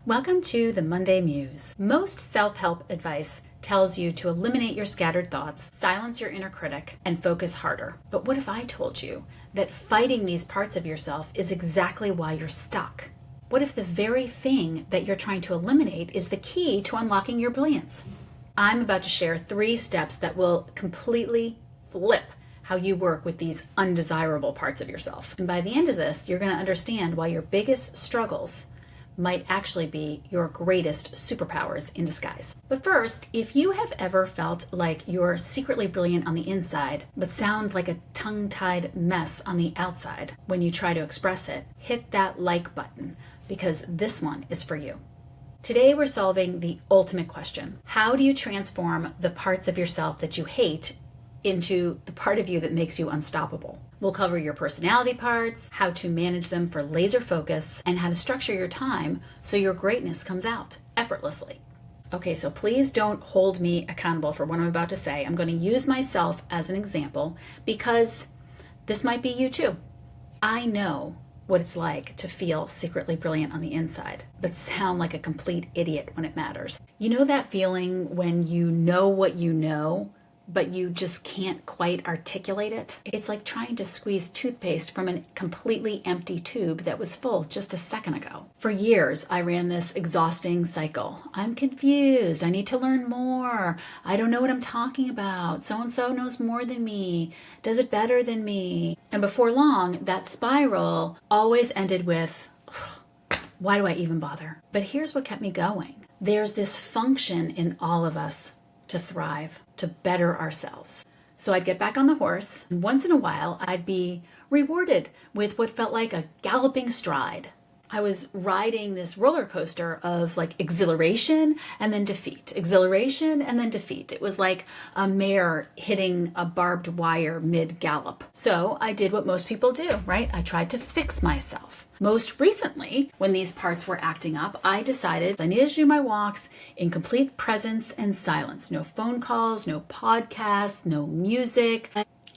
Welcome to the Monday Muse. Most self-help advice tells you to eliminate your scattered thoughts, silence your inner critic, and focus harder. But what if I told you that fighting these parts of yourself is exactly why you're stuck? What if the very thing that you're trying to eliminate is the key to unlocking your brilliance? I'm about to share 3 steps that will completely flip how you work with these undesirable parts of yourself. And by the end of this, you're going to understand why your biggest struggles might actually be your greatest superpowers in disguise. But first, if you have ever felt like you're secretly brilliant on the inside, but sound like a tongue-tied mess on the outside when you try to express it, hit that like button because this one is for you. Today we're solving the ultimate question. How do you transform the parts of yourself that you hate into the part of you that makes you unstoppable? We'll cover your personality parts, how to manage them for laser focus, and how to structure your time so your greatness comes out effortlessly. Okay, so please don't hold me accountable for what I'm about to say. I'm going to use myself as an example because this might be you too. I know what it's like to feel secretly brilliant on the inside, but sound like a complete idiot when it matters. You know that feeling when you know what you know, but you just can't quite articulate it? It's like trying to squeeze toothpaste from a completely empty tube that was full just a second ago. For years, I ran this exhausting cycle. I'm confused. I need to learn more. I don't know what I'm talking about. So-and-so knows more than me, does it better than me. And before long, that spiral always ended with, why do I even bother? But here's what kept me going. There's this function in all of us to thrive, to better ourselves. So I'd get back on the horse, and once in a while, I'd be rewarded with what felt like a galloping stride. I was riding this roller coaster of like exhilaration and then defeat, exhilaration and then defeat. It was like a mare hitting a barbed wire mid-gallop. So I did what most people do, right? I tried to fix myself. Most recently, when these parts were acting up, I decided I needed to do my walks in complete presence and silence. No phone calls, no podcasts, no music.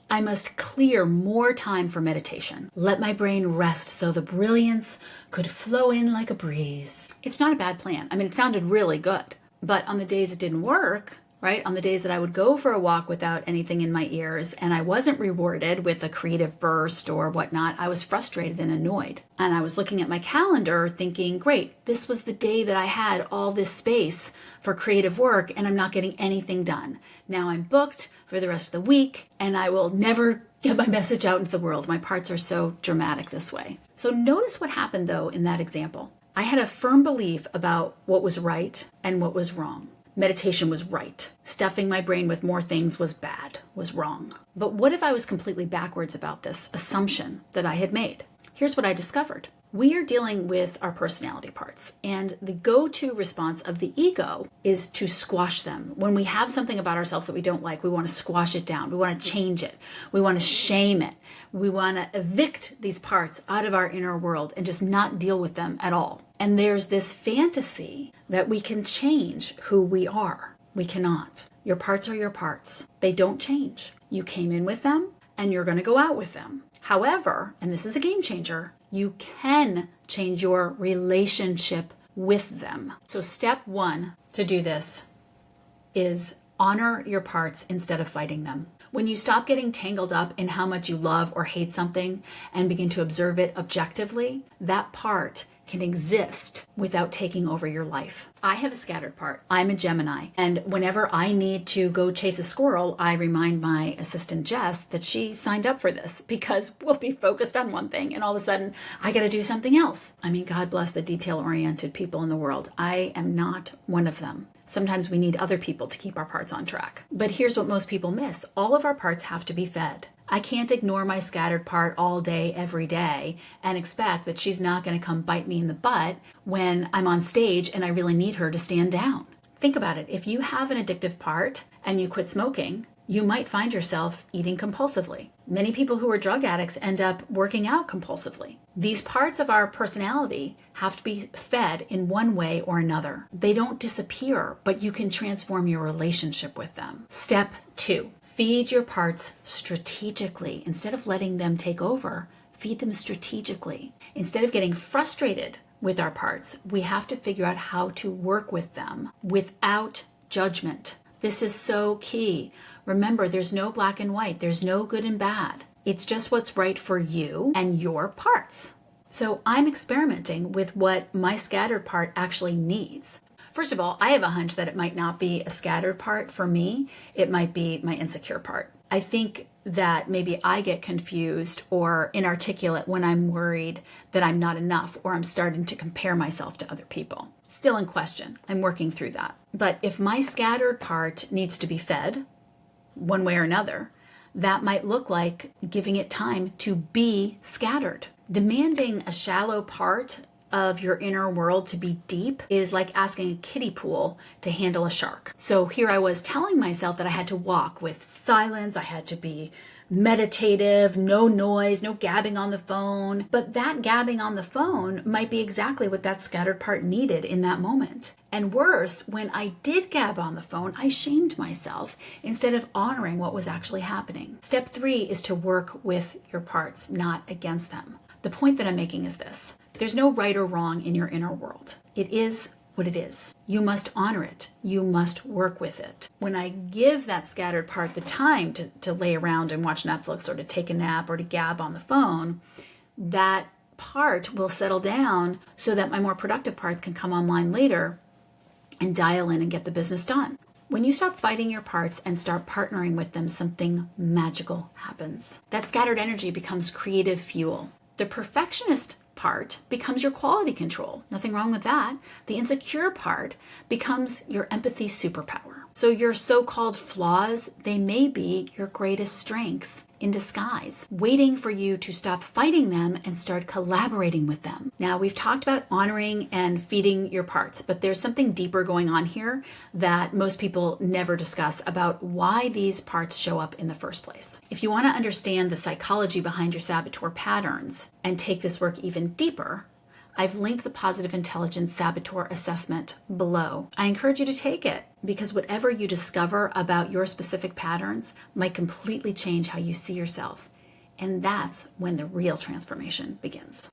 I must clear more time for meditation. Let my brain rest so the brilliance could flow in like a breeze. It's not a bad plan. I mean, it sounded really good. But on the days it didn't work, right? On the days that I would go for a walk without anything in my ears and I wasn't rewarded with a creative burst or whatnot, I was frustrated and annoyed. And I was looking at my calendar thinking, great, this was the day that I had all this space for creative work and I'm not getting anything done. Now I'm booked for the rest of the week and I will never get my message out into the world. My parts are so dramatic this way. So notice what happened though in that example. I had a firm belief about what was right and what was wrong. Meditation was right. Stuffing my brain with more things was bad, was wrong. But what if I was completely backwards about this assumption that I had made? Here's what I discovered. We are dealing with our personality parts, and the go-to response of the ego is to squash them. When we have something about ourselves that we don't like, we want to squash it down. We want to change it. We want to shame it. We want to evict these parts out of our inner world and just not deal with them at all. And there's this fantasy that we can change who we are. We cannot. Your parts are your parts. They don't change. You came in with them and you're going to go out with them. However, and this is a game changer, you can change your relationship with them. So step 1 to do this is honor your parts instead of fighting them. When you stop getting tangled up in how much you love or hate something and begin to observe it objectively, that part can exist without taking over your life. I have a scattered part. I'm a Gemini. And whenever I need to go chase a squirrel, I remind my assistant Jess that she signed up for this because we'll be focused on one thing and all of a sudden I got to do something else. I mean, God bless the detail-oriented people in the world. I am not one of them. Sometimes we need other people to keep our parts on track. But here's what most people miss. All of our parts have to be fed. I can't ignore my scattered part all day, every day, and expect that she's not going to come bite me in the butt when I'm on stage and I really need her to stand down. Think about it. If you have an addictive part and you quit smoking, you might find yourself eating compulsively. Many people who are drug addicts end up working out compulsively. These parts of our personality have to be fed in one way or another. They don't disappear, but you can transform your relationship with them. Step 2, feed your parts strategically. Instead of letting them take over, feed them strategically. Instead of getting frustrated with our parts. We have to figure out how to work with them without judgment. This is so key. Remember, there's no black and white. There's no good and bad. It's just what's right for you and your parts. So I'm experimenting with what my scattered part actually needs. First of all, I have a hunch that it might not be a scattered part for me. It might be my insecure part. I think that maybe I get confused or inarticulate when I'm worried that I'm not enough or I'm starting to compare myself to other people. Still in question. I'm working through that. But if my scattered part needs to be fed one way or another, that might look like giving it time to be scattered. Demanding a shallow part of your inner world to be deep is like asking a kiddie pool to handle a shark. So here I was telling myself that I had to walk with silence, I had to be meditative, no noise, no gabbing on the phone. But that gabbing on the phone might be exactly what that scattered part needed in that moment. And worse, when I did gab on the phone, I shamed myself instead of honoring what was actually happening. Step 3 is to work with your parts, not against them. The point that I'm making is this. There's no right or wrong in your inner world. It is what it is. You must honor it. You must work with it. When I give that scattered part the time to lay around and watch Netflix or to take a nap or to gab on the phone, that part will settle down so that my more productive parts can come online later and dial in and get the business done. When you stop fighting your parts and start partnering with them, something magical happens. That scattered energy becomes creative fuel. The perfectionist part becomes your quality control. Nothing wrong with that. The insecure part becomes your empathy superpower. So your so-called flaws, they may be your greatest strengths in disguise, waiting for you to stop fighting them and start collaborating with them. Now, we've talked about honoring and feeding your parts, but there's something deeper going on here that most people never discuss about why these parts show up in the first place. If you want to understand the psychology behind your saboteur patterns and take this work even deeper, I've linked the Positive Intelligence Saboteur Assessment below. I encourage you to take it because whatever you discover about your specific patterns might completely change how you see yourself. And that's when the real transformation begins.